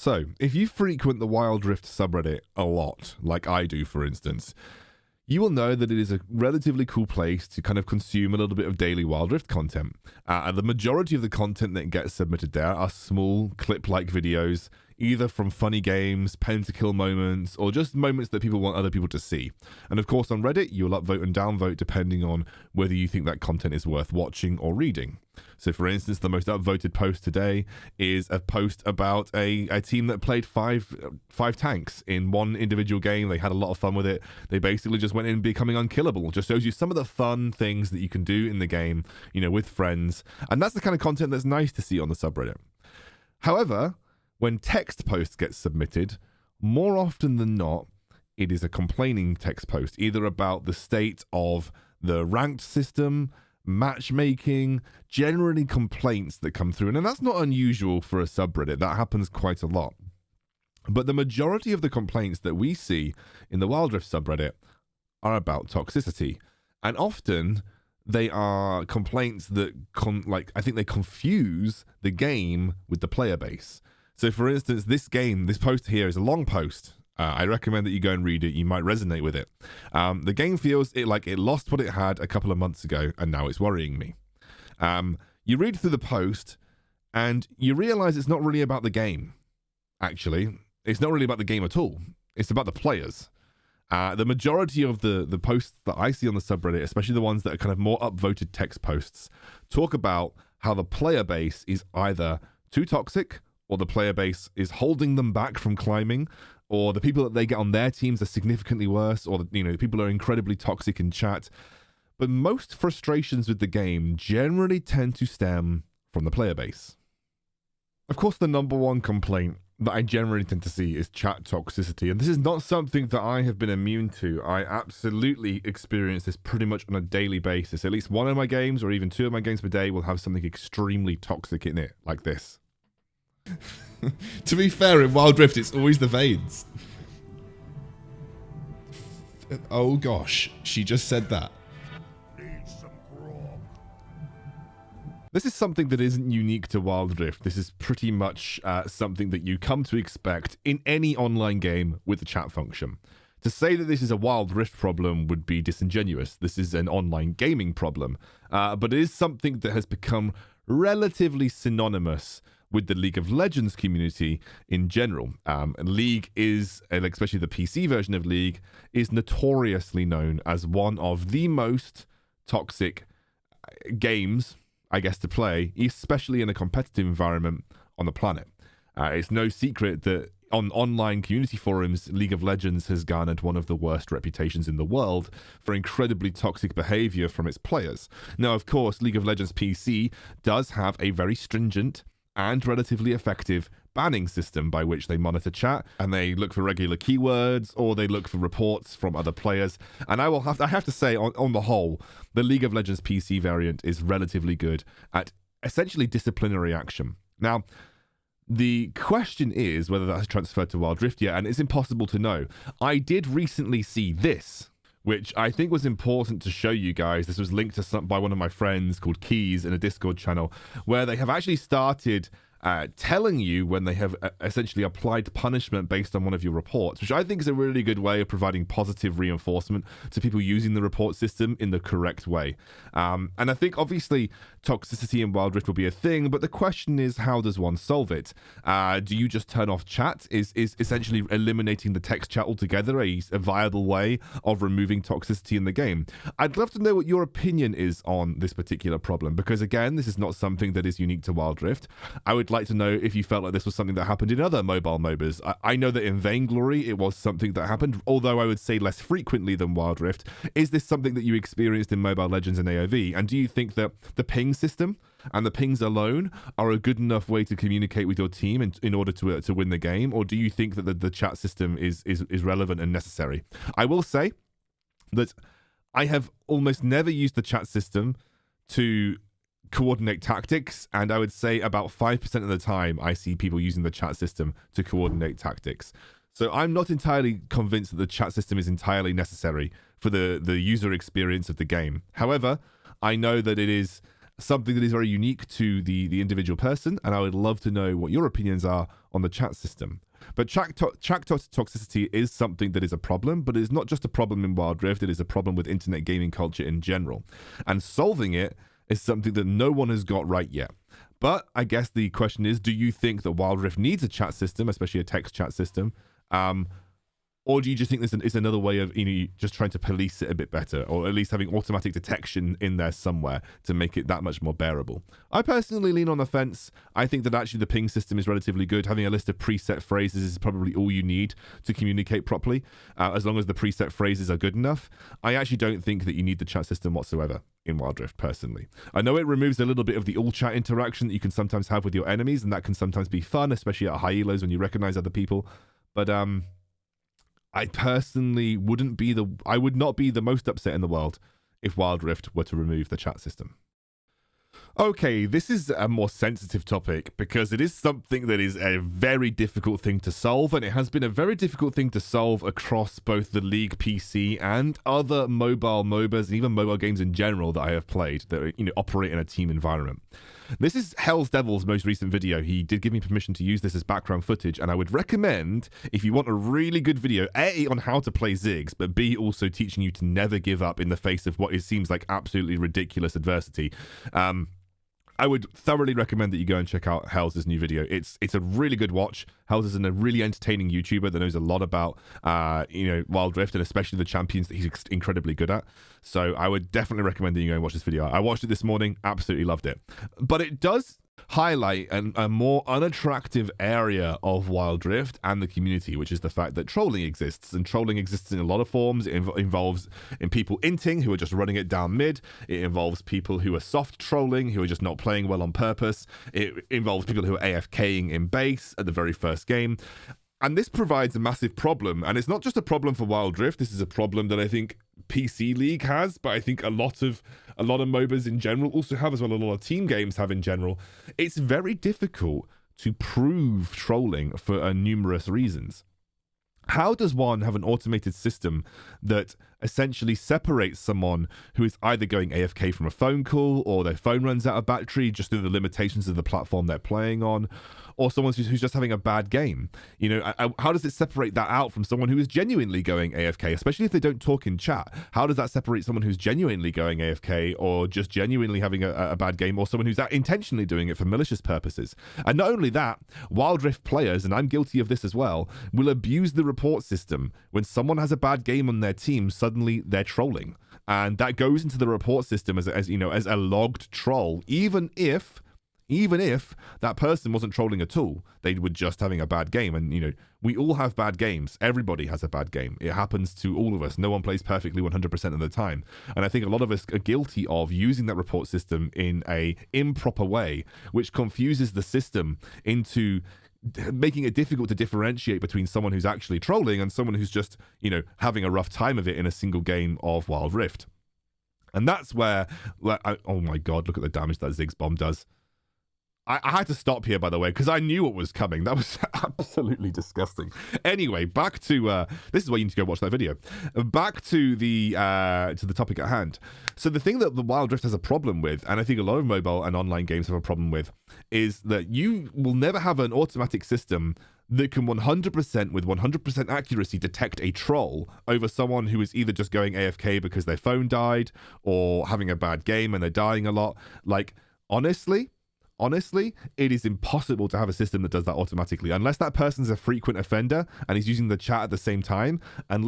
So, if you frequent the Wild Rift subreddit a lot, like I do, for instance, you will know that it is a relatively cool place to kind of consume a little bit of daily Wild Rift content. The majority of the content that gets submitted there are small clip-like videos, either from funny games, pentakill moments, or just moments that people want other people to see. And of course on Reddit, you'll upvote and downvote depending on whether you think that content is worth watching or reading. So for instance, the most upvoted post today is a post about a team that played five tanks in one individual game. They had a lot of fun with it. They basically just went in becoming unkillable. Just shows you some of the fun things that you can do in the game, you know, with friends. And that's the kind of content that's nice to see on the subreddit. However, when text posts get submitted, more often than not, it is a complaining text post, either about the state of the ranked system, matchmaking, generally complaints that come through. And that's not unusual for a subreddit. That happens quite a lot. But the majority of the complaints that we see in the Wild Rift subreddit are about toxicity. And often they are complaints that, I think they confuse the game with the player base. So for instance, this post here is a long post. I recommend that you go and read it. You might resonate with it. The game feels like it lost what it had a couple of months ago, and now it's worrying me. You read through the post, and you realize it's not really about the game, actually. It's not really about the game at all. It's about the players. The majority of the posts that I see on the subreddit, especially the ones that are kind of more upvoted text posts, talk about how the player base is either too toxic, or the player base is holding them back from climbing, or the people that they get on their teams are significantly worse, or the people are incredibly toxic in chat. But most frustrations with the game generally tend to stem from the player base. Of course, the number one complaint that I generally tend to see is chat toxicity, and this is not something that I have been immune to. I absolutely experience this pretty much on a daily basis. At least one of my games, or even two of my games per day, will have something extremely toxic in it, like this. To be fair, in Wild Rift, it's always the Veins. Oh gosh, she just said that. This is something that isn't unique to Wild Rift. This is pretty much something that you come to expect in any online game with the chat function. To say that this is a Wild Rift problem would be disingenuous. This is an online gaming problem. But it is something that has become relatively synonymous with the League of Legends community in general. League is, especially the PC version of League, is notoriously known as one of the most toxic games, I guess, to play, especially in a competitive environment on the planet. It's no secret that on online community forums, League of Legends has garnered one of the worst reputations in the world for incredibly toxic behavior from its players. Now, of course, League of Legends PC does have a very stringent and relatively effective banning system by which they monitor chat, and they look for regular keywords, or they look for reports from other players. And I have to say, on the whole, the League of Legends PC variant is relatively good at essentially disciplinary action. Now, the question is whether that's transferred to Wild Rift yet, and it's impossible to know. I did recently see this, which I think was important to show you guys. This was linked to by one of my friends called Keys in a Discord channel, where they have actually started telling you when they have essentially applied punishment based on one of your reports, which I think is a really good way of providing positive reinforcement to people using the report system in the correct way. And I think obviously toxicity in Wild Rift will be a thing, but the question is, how does one solve it? Do you just turn off chat? Is essentially eliminating the text chat altogether a viable way of removing toxicity in the game? I'd love to know what your opinion is on this particular problem, because again, this is not something that is unique to Wild Rift. I would like to know if you felt like this was something that happened in other mobile MOBAs. I know that in Vainglory it was something that happened, although I would say less frequently than Wild Rift. Is this something that you experienced in Mobile Legends and AoV? And do you think that the ping system and the pings alone are a good enough way to communicate with your team in order to win the game? Or do you think that the chat system is relevant and necessary? I will say that I have almost never used the chat system to coordinate tactics, and I would say about 5% of the time I see people using the chat system to coordinate tactics. So I'm not entirely convinced that the chat system is entirely necessary for the user experience of the game. However, I know that it is something that is very unique to the individual person, and I would love to know what your opinions are on the chat system. But chat toxicity is something that is a problem, but it's not just a problem in Wild Rift, it is a problem with internet gaming culture in general. And solving it is something that no one has got right yet. But I guess the question is, do you think that Wild Rift needs a chat system, especially a text chat system? Or do you just think this is another way of just trying to police it a bit better, or at least having automatic detection in there somewhere to make it that much more bearable? I personally lean on the fence. I think that actually the ping system is relatively good. Having a list of preset phrases is probably all you need to communicate properly, as long as the preset phrases are good enough. I actually don't think that you need the chat system whatsoever in Wild Rift, personally. I know it removes a little bit of the all-chat interaction that you can sometimes have with your enemies, and that can sometimes be fun, especially at high elos when you recognize other people. But I personally would not be the most upset in the world if Wild Rift were to remove the chat system. Okay, this is a more sensitive topic because it is something that is a very difficult thing to solve, and it has been a very difficult thing to solve across both the League PC and other mobile MOBAs and even mobile games in general that I have played that operate in a team environment. This is Hell's Devil's most recent video. He did give me permission to use this as background footage, and I would recommend, if you want a really good video, A, on how to play Ziggs, but B, also teaching you to never give up in the face of what seems like absolutely ridiculous adversity. I would thoroughly recommend that you go and check out Hells' new video. It's a really good watch. Hells is a really entertaining YouTuber that knows a lot about Wild Rift, and especially the champions that he's incredibly good at. So I would definitely recommend that you go and watch this video. I watched it this morning, absolutely loved it. But it does highlight a more unattractive area of Wild Rift and the community, which is the fact that trolling exists, and trolling exists in a lot of forms. It involves people inting who are just running it down mid. It involves people who are soft trolling, who are just not playing well on purpose. It involves people who are AFKing in base at the very first game. And this provides a massive problem, and it's not just a problem for Wild Rift. This is a problem that I think PC League has, but I think a lot of MOBAs in general also have as well. A lot of team games have in general. It's very difficult to prove trolling for numerous reasons. How does one have an automated system that essentially separates someone who is either going AFK from a phone call, or their phone runs out of battery just through the limitations of the platform they're playing on, or someone who's just having a bad game? How does it separate that out from someone who is genuinely going AFK, especially if they don't talk in chat? How does that separate someone who's genuinely going AFK, or just genuinely having a bad game, or someone who's intentionally doing it for malicious purposes? And not only that, Wild Rift players, and I'm guilty of this as well, will abuse the report system. When someone has a bad game on their team, suddenly they're trolling, and that goes into the report system as a logged troll, even if that person wasn't trolling at all. They were just having a bad game. And we all have bad games. Everybody has a bad game. It happens to all of us. No one plays perfectly 100% of the time. And I think a lot of us are guilty of using that report system in a improper way, which confuses the system into making it difficult to differentiate between someone who's actually trolling and someone who's just, having a rough time of it in a single game of Wild Rift. And that's where, oh my God, look at the damage that Ziggs bomb does. I had to stop here, by the way, because I knew what was coming. That was absolutely disgusting. Anyway, back to this is why you need to go watch that video. Back to the topic at hand. So the thing that the Wild Rift has a problem with, and I think a lot of mobile and online games have a problem with, is that you will never have an automatic system that can 100% with 100% accuracy detect a troll over someone who is either just going AFK because their phone died, or having a bad game and they're dying a lot. Like, Honestly, it is impossible to have a system that does that automatically. Unless that person's a frequent offender and is using the chat at the same time, it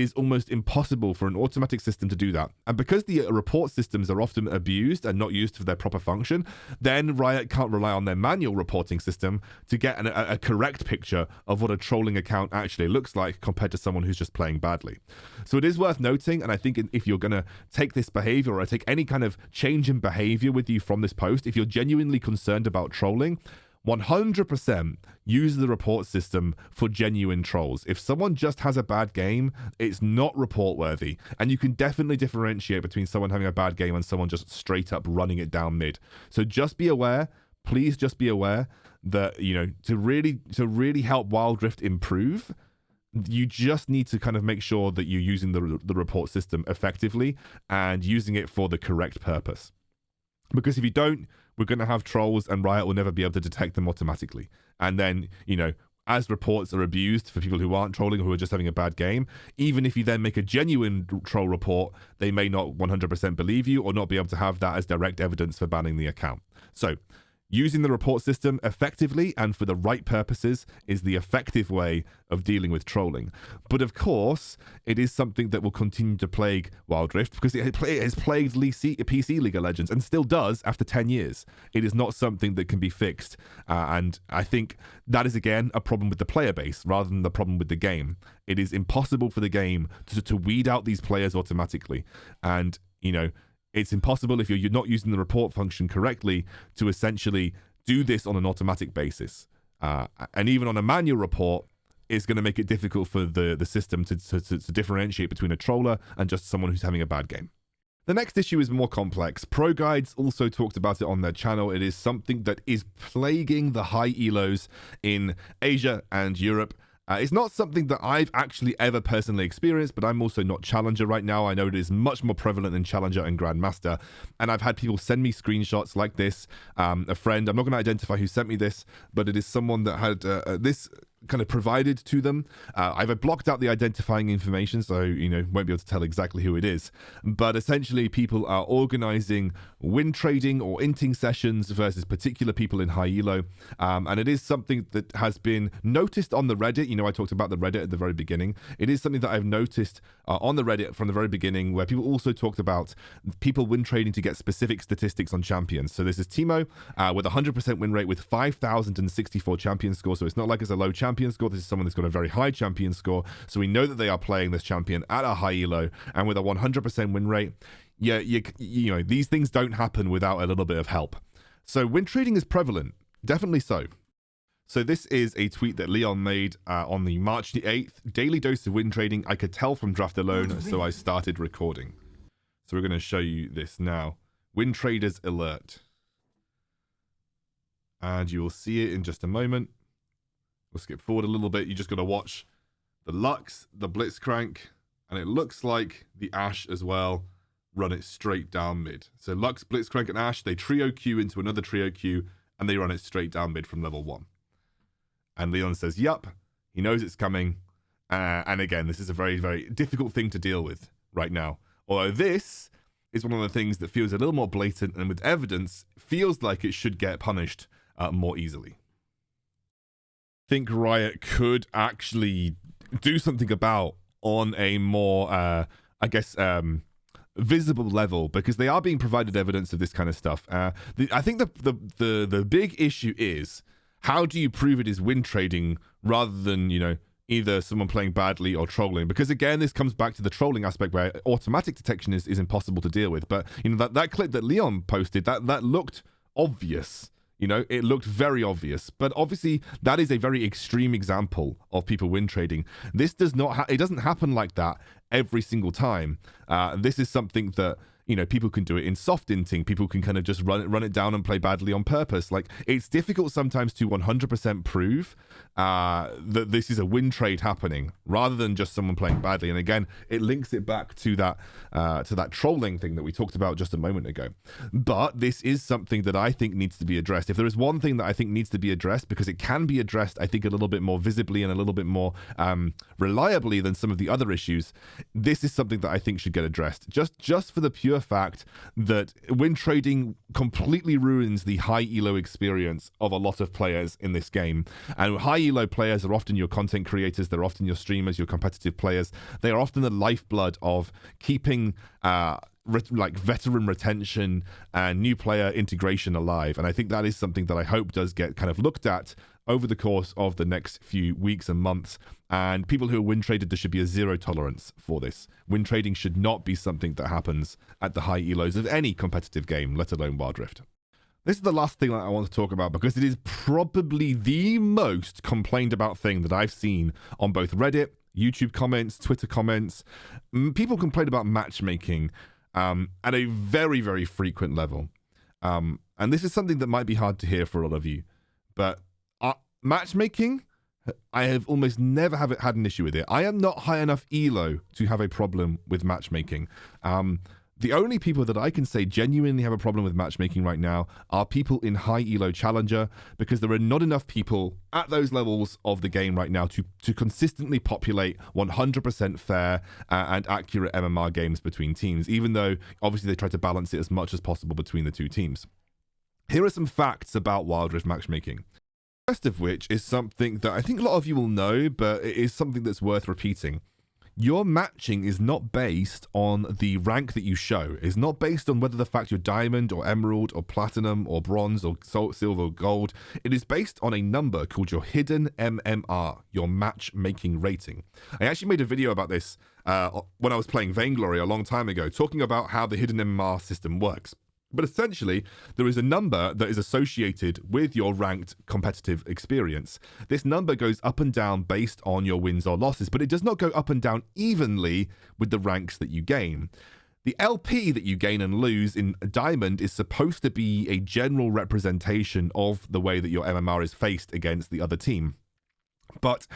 is almost impossible for an automatic system to do that. And because the report systems are often abused and not used for their proper function, then Riot can't rely on their manual reporting system to get a correct picture of what a trolling account actually looks like compared to someone who's just playing badly. So it is worth noting, and I think if you're going to take this behavior, or take any kind of change in behavior with you from this post, if you're genuinely concerned about trolling, 100% use the report system for genuine trolls. If someone just has a bad game, it's not report worthy, and you can definitely differentiate between someone having a bad game and someone just straight up running it down mid. So just be aware, please just be aware that to really help Wild Rift improve, You just need to kind of make sure that you're using the report system effectively and using it for the correct purpose. Because if you don't, we're going to have trolls and Riot will never be able to detect them automatically. And then, you know, as reports are abused for people who aren't trolling or who are just having a bad game, even if you then make a genuine troll report, they may not 100% believe you or not be able to have that as direct evidence for banning the account. So using the report system effectively and for the right purposes is the effective way of dealing with trolling. But of course, it is something that will continue to plague Wild Rift because it has plagued PC League of Legends and still does after 10 years. It is not something that can be fixed. And I think that is, again, a problem with the player base rather than the problem with the game. It is impossible for the game to weed out these players automatically. And, you know, it's impossible if you're not using the report function correctly to essentially do this on an automatic basis. And even on a manual report, it's going to make it difficult for the system to differentiate between a troller and just someone who's having a bad game. The next issue is more complex. Pro Guides also talked about it on their channel. It is something that is plaguing the high elos in Asia and Europe. It's not something that I've actually ever personally experienced, but I'm also not Challenger right now. I know it is much more prevalent in Challenger and Grandmaster, and I've had people send me screenshots like this. A friend, I'm not going to identify who sent me this, but it is someone that had this kind of provided to them. I've blocked out the identifying information, so you know won't be able to tell exactly who it is. But essentially, people are organizing win trading or inting sessions versus particular people in high elo, and it is something that has been noticed on the Reddit. You know, I talked about the Reddit at the very beginning. It is something that I've noticed on the Reddit from the very beginning, where people also talked about people win trading to get specific statistics on champions. So this is Timo with a 100% win rate with 5,064 champion score. So it's not like it's a low champion score. This is someone that's got a very high champion score. So we know that they are playing this champion at a high elo and with a 100% win rate. Yeah, you know, these things don't happen without a little bit of help. So win trading is prevalent, definitely so. So this is a tweet that Leon made on the March the 8th. Daily dose of win trading. I could tell from draft alone, so I started recording. So we're going to show you this now. Win traders alert. And you will see it in just a moment. We'll skip forward a little bit. You just got to watch the Lux, the Blitzcrank, and it looks like the Ashe as well. Run it straight down mid. So Lux, Blitzcrank, and Ashe, they trio Q into another trio Q, and they run it straight down mid from level 1. And Leon says, yup, he knows it's coming. And again, this is a very, very difficult thing to deal with right now. Although this is one of the things that feels a little more blatant and with evidence feels like it should get punished more easily. I think Riot could actually do something about on a more, I guess, visible level, because they are being provided evidence of this kind of stuff. I think the big issue is, how do you prove it is win trading rather than, you know, either someone playing badly or trolling? Because again, this comes back to the trolling aspect where automatic detection is impossible to deal with. But you know, that clip that Leon posted, that looked obvious. You know, it looked very obvious, but obviously that is a very extreme example of people win trading. This does not, it doesn't happen like that every single time. This is something that, you know, people can do it in soft inting. People can kind of just run it down and play badly on purpose. Like, it's difficult sometimes to 100% prove that this is a win trade happening rather than just someone playing badly. And again, it links it back to that trolling thing that we talked about just a moment ago. But this is something that I think needs to be addressed. If there is one thing that I think needs to be addressed, because it can be addressed, I think, a little bit more visibly and a little bit more reliably than some of the other issues, this is something that I think should get addressed. Just for the pure fact that win trading completely ruins the high elo experience of a lot of players in this game. And high elo players are often your content creators, they're often your streamers, your competitive players. They are often the lifeblood of keeping like veteran retention and new player integration alive. And I think that is something that I hope does get kind of looked at over the course of the next few weeks and months. And people who are win traded, there should be a zero tolerance for this. Win trading should not be something that happens at the high elos of any competitive game, let alone Wild Rift. This is the last thing that I want to talk about, because it is probably the most complained about thing that I've seen on both Reddit, YouTube comments, Twitter comments. People complain about matchmaking at a very, very frequent level. And this is something that might be hard to hear for a lot of you, but matchmaking I have almost never had an issue with it. I am not high enough elo to have a problem with matchmaking. The only people that I can say genuinely have a problem with matchmaking right now are people in high elo challenger, because there are not enough people at those levels of the game right now to consistently populate 100% fair and accurate MMR games between teams, even though obviously they try to balance it as much as possible between the two teams. Here are some facts about Wild Rift matchmaking. The first of which is something that I think a lot of you will know, but it is something that's worth repeating. Your matching is not based on the rank that you show. It's not based on whether the fact you're diamond or emerald or platinum or bronze or silver or gold. It is based on a number called your hidden MMR, your matchmaking rating. I actually made a video about this when I was playing Vainglory a long time ago, talking about how the hidden MMR system works. But essentially, there is a number that is associated with your ranked competitive experience. This number goes up and down based on your wins or losses, but it does not go up and down evenly with the ranks that you gain. The LP that you gain and lose in Diamond is supposed to be a general representation of the way that your MMR is faced against the other team. But,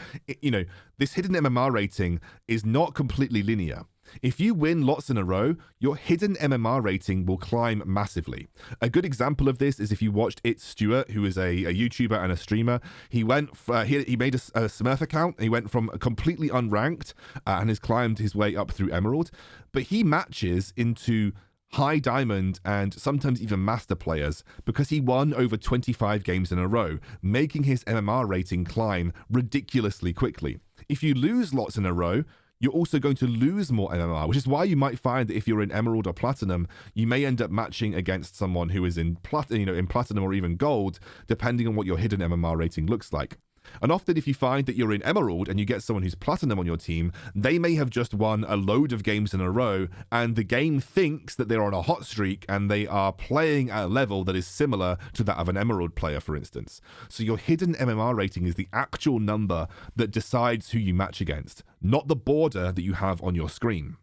this hidden MMR rating is not completely linear. If you win lots in a row, your hidden MMR rating will climb massively. A good example of this is if you watched It's Stuart, who is a YouTuber and a streamer. He went he made a Smurf account. He went from completely unranked and has climbed his way up through Emerald. But he matches into high diamond and sometimes even master players because he won over 25 games in a row, making his MMR rating climb ridiculously quickly. If you lose lots in a row, you're also going to lose more MMR, which is why you might find that if you're in Emerald or Platinum, you may end up matching against someone who is in Platinum or even Gold, depending on what your hidden MMR rating looks like. And often if you find that you're in Emerald and you get someone who's Platinum on your team, they may have just won a load of games in a row, and the game thinks that they're on a hot streak and they are playing at a level that is similar to that of an Emerald player, for instance. So your hidden MMR rating is the actual number that decides who you match against, not the border that you have on your screen.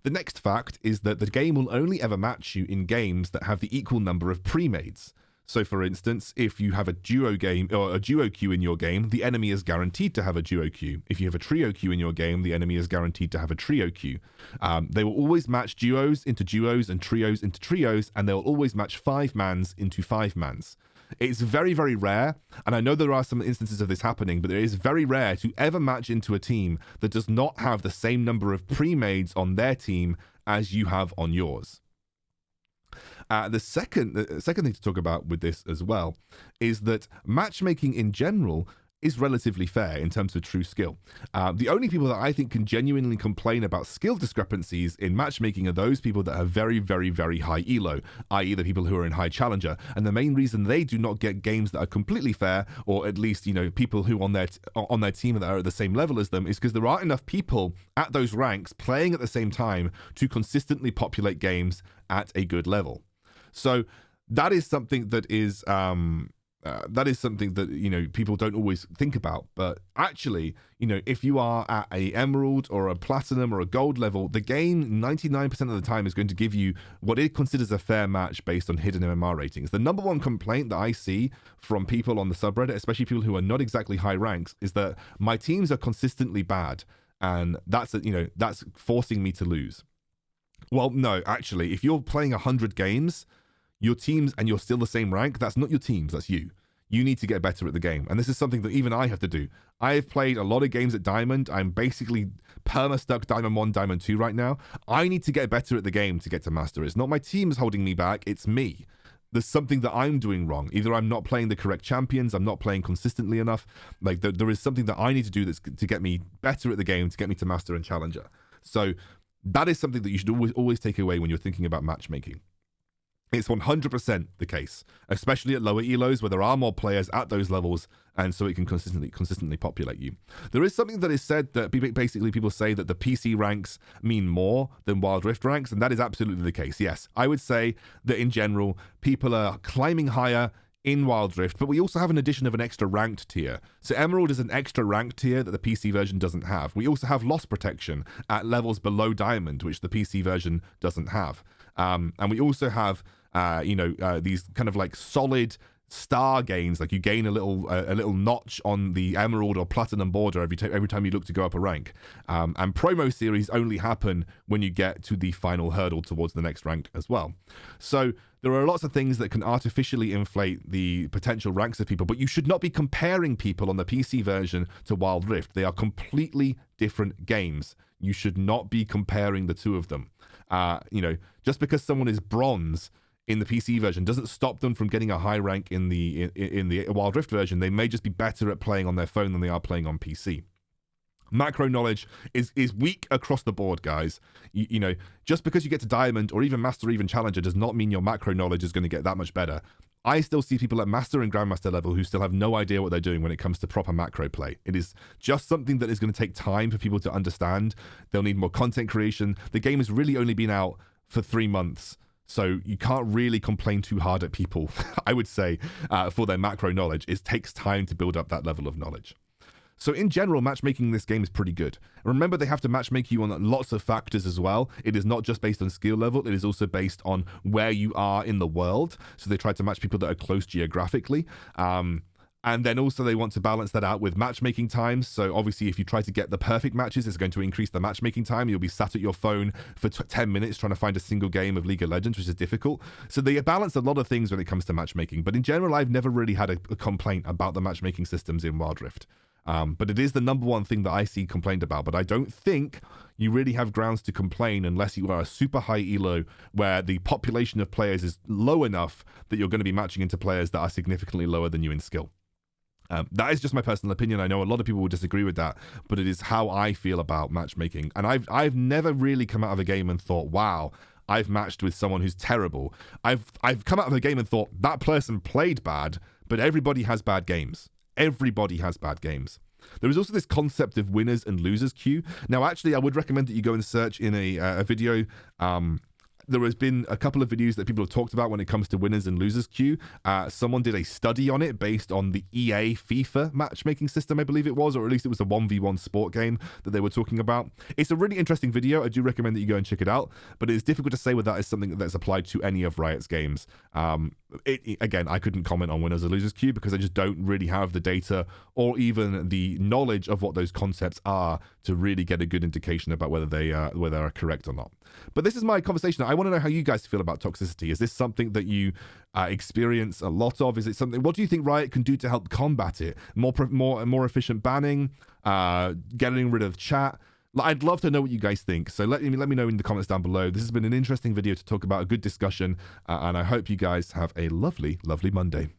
The next fact is that the game will only ever match you in games that have the equal number of pre-mades. So, for instance, if you have a duo game or a duo queue in your game, the enemy is guaranteed to have a duo queue. If you have a trio queue in your game, the enemy is guaranteed to have a trio queue. They will always match duos into duos and trios into trios, and they will always match 5-mans into 5-mans. It's very, very rare, and I know there are some instances of this happening, but it is very rare to ever match into a team that does not have the same number of pre-mades on their team as you have on yours. The second thing to talk about with this as well is that matchmaking in general is relatively fair in terms of true skill. The only people that I think can genuinely complain about skill discrepancies in matchmaking are those people that have very, very, very high elo, i.e. the people who are in high challenger. And the main reason they do not get games that are completely fair, or at least, people who on their team that are at the same level as them, is because there aren't enough people at those ranks playing at the same time to consistently populate games at a good level. So that is something that is people don't always think about. But actually, if you are at a emerald or a platinum or a gold level, the game 99% of the time is going to give you what it considers a fair match based on hidden MMR ratings. The number one complaint that I see from people on the subreddit, especially people who are not exactly high ranks, is that my teams are consistently bad, and that's forcing me to lose. Well, no, actually, if you're playing 100 games, your teams, and you're still the same rank, that's not your teams, that's you. You need to get better at the game. And this is something that even I have to do. I have played a lot of games at Diamond. I'm basically perma-stuck Diamond 1, Diamond 2 right now. I need to get better at the game to get to Master. It's not my teams holding me back, it's me. There's something that I'm doing wrong. Either I'm not playing the correct champions, I'm not playing consistently enough. Like, there is something that I need to do that's to get me better at the game, to get me to Master and Challenger. So that is something that you should always take away when you're thinking about matchmaking. It's 100% the case, especially at lower elos where there are more players at those levels, and so it can consistently populate you. There is something that is said that basically people say that the PC ranks mean more than Wild Rift ranks, and that is absolutely the case. Yes, I would say that in general, people are climbing higher in Wild Rift, but we also have an addition of an extra ranked tier. So Emerald is an extra ranked tier that the PC version doesn't have. We also have loss protection at levels below Diamond, which the PC version doesn't have. And we also have, these kind of like solid star gains, like you gain a little notch on the emerald or platinum border every time you look to go up a rank. And promo series only happen when you get to the final hurdle towards the next rank as well. So there are lots of things that can artificially inflate the potential ranks of people, but you should not be comparing people on the PC version to Wild Rift. They are completely different games. You should not be comparing the two of them. Just because someone is bronze in the PC version doesn't stop them from getting a high rank in the Wild Rift version. They may just be better at playing on their phone than they are playing on PC. Macro knowledge is weak across the board, guys. Just because you get to Diamond or even Master or even Challenger does not mean your macro knowledge is going to get that much better. I still see people at Master and Grandmaster level who still have no idea what they're doing when it comes to proper macro play. It is just something that is going to take time for people to understand. They'll need more content creation. The game has really only been out for 3 months. So you can't really complain too hard at people, I would say, for their macro knowledge. It takes time to build up that level of knowledge. So in general, matchmaking in this game is pretty good. Remember, they have to matchmake you on lots of factors as well. It is not just based on skill level. It is also based on where you are in the world. So they try to match people that are close geographically. And then also they want to balance that out with matchmaking times. So obviously, if you try to get the perfect matches, it's going to increase the matchmaking time. You'll be sat at your phone for 10 minutes trying to find a single game of League of Legends, which is difficult. So they balance a lot of things when it comes to matchmaking. But in general, I've never really had a complaint about the matchmaking systems in Wild Rift. But it is the number one thing that I see complained about. But I don't think you really have grounds to complain unless you are a super high elo where the population of players is low enough that you're going to be matching into players that are significantly lower than you in skill. That is just my personal opinion. I know a lot of people will disagree with that, but it is how I feel about matchmaking. And I've never really come out of a game and thought, wow, I've matched with someone who's terrible. I've come out of a game and thought, that person played bad, but everybody has bad games. Everybody has bad games. There is also this concept of winners and losers queue. Now, actually, I would recommend that you go and search in a video. There has been a couple of videos that people have talked about when it comes to winners and losers queue. Someone did a study on it based on the EA FIFA matchmaking system, I believe it was, or at least it was a 1v1 sport game that they were talking about. It's a really interesting video. I do recommend that you go and check it out, but it's difficult to say whether that is something that's applied to any of Riot's games. Again, I couldn't comment on winners or losers queue because I just don't really have the data or even the knowledge of what those concepts are to really get a good indication about whether they are correct or not. But this is my conversation. I want to know how you guys feel about toxicity. Is this something that you experience a lot of? Is it something? What do you think Riot can do to help combat it? More efficient banning, getting rid of chat. I'd love to know what you guys think. So let me know in the comments down below. This has been an interesting video to talk about, a good discussion, and I hope you guys have a lovely, lovely Monday.